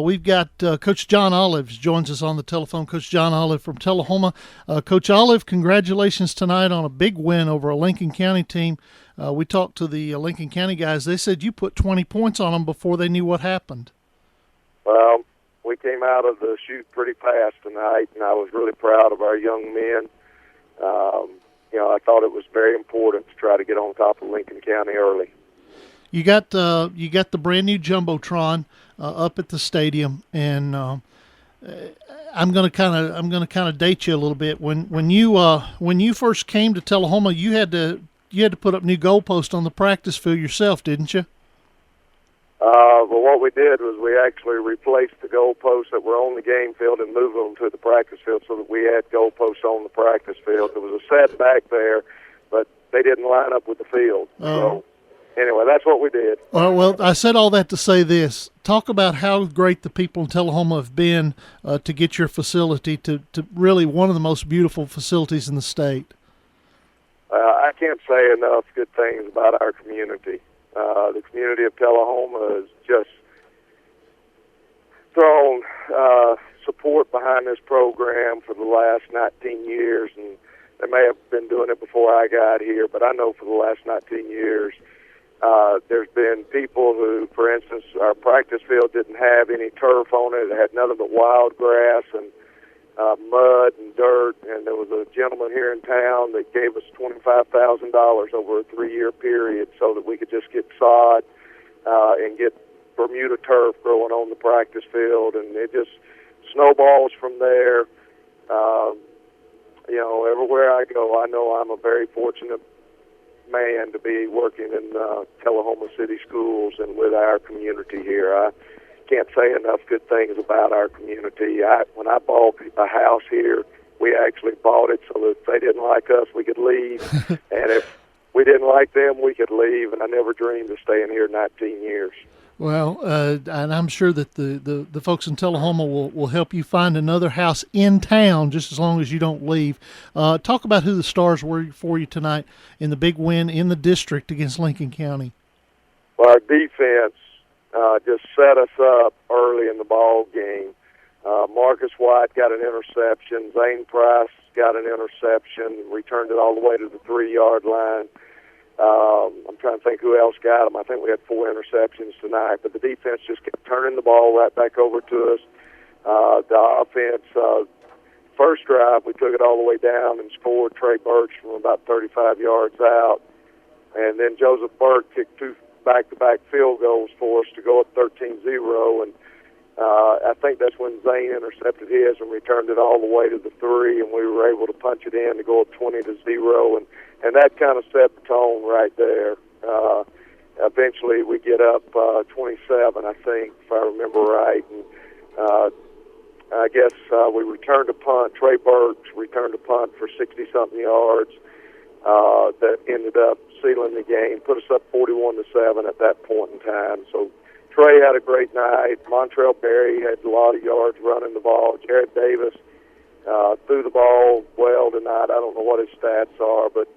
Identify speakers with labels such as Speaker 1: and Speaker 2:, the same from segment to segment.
Speaker 1: We've got Coach John Olive joins us on the telephone. Coach John Olive from Tullahoma. Coach Olive, congratulations tonight on a big win over a Lincoln County team. We talked to the Lincoln County guys. They said you put 20 points on them before they knew what happened.
Speaker 2: Well, we came out of the chute pretty fast tonight, and I was really proud of our young men. I thought it was very important to try to get on top of Lincoln County early.
Speaker 1: You got the brand new jumbotron up at the stadium, and I'm gonna kind of date you a little bit. When you first came to Tullahoma, you had to put up new goalposts on the practice field yourself, didn't you?
Speaker 2: Well, what we did was we actually replaced the goalposts that were on the game field and moved them to the practice field so that we had goalposts on the practice field. There was a set back there, but they didn't line up with the field. So anyway, that's what we did.
Speaker 1: Well, I said all that to say this. Talk about how great the people in Tullahoma have been to get your facility to really one of the most beautiful facilities in the state.
Speaker 2: I can't say enough good things about our community. The community of Tullahoma has just thrown support behind this program for the last 19 years, and they may have been doing it before I got here, but I know for the last 19 years there's been people who, for instance, our practice field didn't have any turf on it. It had nothing but wild grass and mud and dirt, and there was a gentleman here in town that gave us $25,000 over a 3-year period so that we could just get sod and get Bermuda turf growing on the practice field, and it just snowballs from there. Everywhere I go, I know I'm a very fortunate man to be working in Tullahoma City Schools and with our community here. I can't say enough good things about our community. When I bought a house here, we actually bought it so that if they didn't like us, we could leave. And if we didn't like them, we could leave. And I never dreamed of staying here 19 years.
Speaker 1: Well, and I'm sure that the folks in Tullahoma will help you find another house in town just as long as you don't leave. Talk about who the stars were for you tonight in the big win in the district against Lincoln County.
Speaker 2: Well, our defense just set us up early in the ball game. Marcus White got an interception. Zane Price got an interception, returned it all the way to the 3-yard line. I'm trying to think who else got them. I think we had 4 interceptions tonight, but the defense just kept turning the ball right back over to us. The offense, first drive, we took it all the way down and scored Trey Birch from about 35 yards out. And then Joseph Burke kicked 2 back-to-back field goals for us to go up 13-0, and I think that's when Zane intercepted his and returned it all the way to the 3, and we were able to punch it in to go up 20-0, and that kind of set the tone right there. Eventually, we get up 27, I think, if I remember right, and I guess we returned a punt. Trey Burke returned a punt for 60-something yards that ended up sealing the game, put us up 41-7 at that point in time. So Trey had a great night. Montrell Berry had a lot of yards running the ball. Jared Davis threw the ball well tonight. I don't know what his stats are, but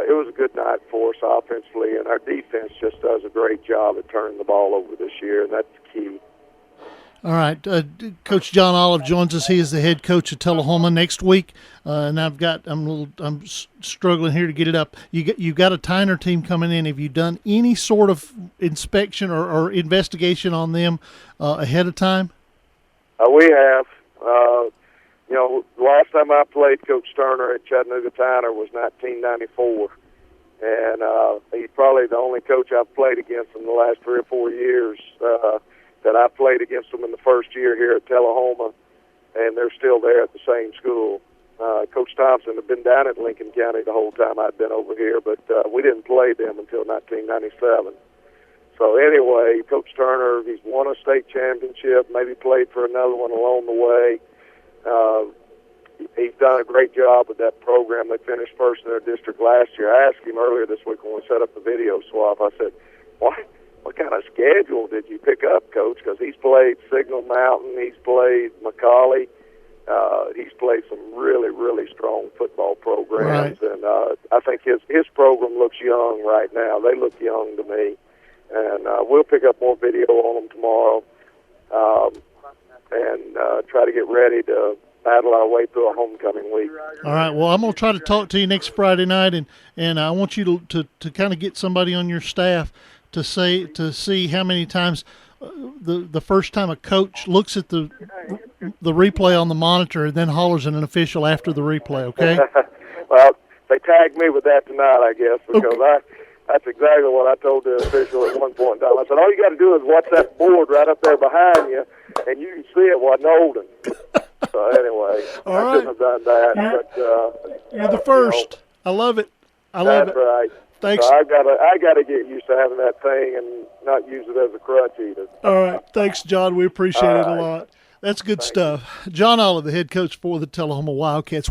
Speaker 2: it was a good night for us offensively, and our defense just does a great job at turning the ball over this year, and that's key.
Speaker 1: All right, Coach John Olive joins us. He is the head coach of Tullahoma next week, and I'm struggling here to get it up. You got a Tyner team coming in. Have you done any sort of inspection or investigation on them ahead of time?
Speaker 2: We have. The last time I played Coach Turner at Chattanooga Tyner was 1994, and he's probably the only coach I've played against in the last 3 or 4 years. That I played against them in the first year here at Tullahoma, and they're still there at the same school. Coach Thompson had been down at Lincoln County the whole time I'd been over here, but we didn't play them until 1997. So anyway, Coach Turner, he's won a state championship, maybe played for another one along the way. He's done a great job with that program. They finished first in their district last year. I asked him earlier this week when we set up the video swap, I said, what kind of schedule did you pick up, Coach? Because he's played Signal Mountain, he's played McCallie, he's played some really, really strong football programs, right. And I think his program looks young right now. They look young to me, and we'll pick up more video on them tomorrow. and try to get ready to battle our way through a homecoming week.
Speaker 1: All right. Well, I'm going to try to talk to you next Friday night, and I want you to kind of get somebody on your staff to see how many times the first time a coach looks at the replay on the monitor and then hollers at an official after the replay. Okay.
Speaker 2: Well, they tagged me with that tonight, I guess, because that's exactly what I told the official at one point in time. I said, all you got to do is watch that board right up there behind you, and you can see it wasn't holding. So anyway, I shouldn't have done that.
Speaker 1: You're the first. I love it. I love it.
Speaker 2: That's right.
Speaker 1: Thanks.
Speaker 2: So I gotta get used to having that thing and not use it as a crutch either.
Speaker 1: All right. Thanks, John. We appreciate it a lot. That's good stuff. John Olive, the head coach for the Tullahoma Wildcats.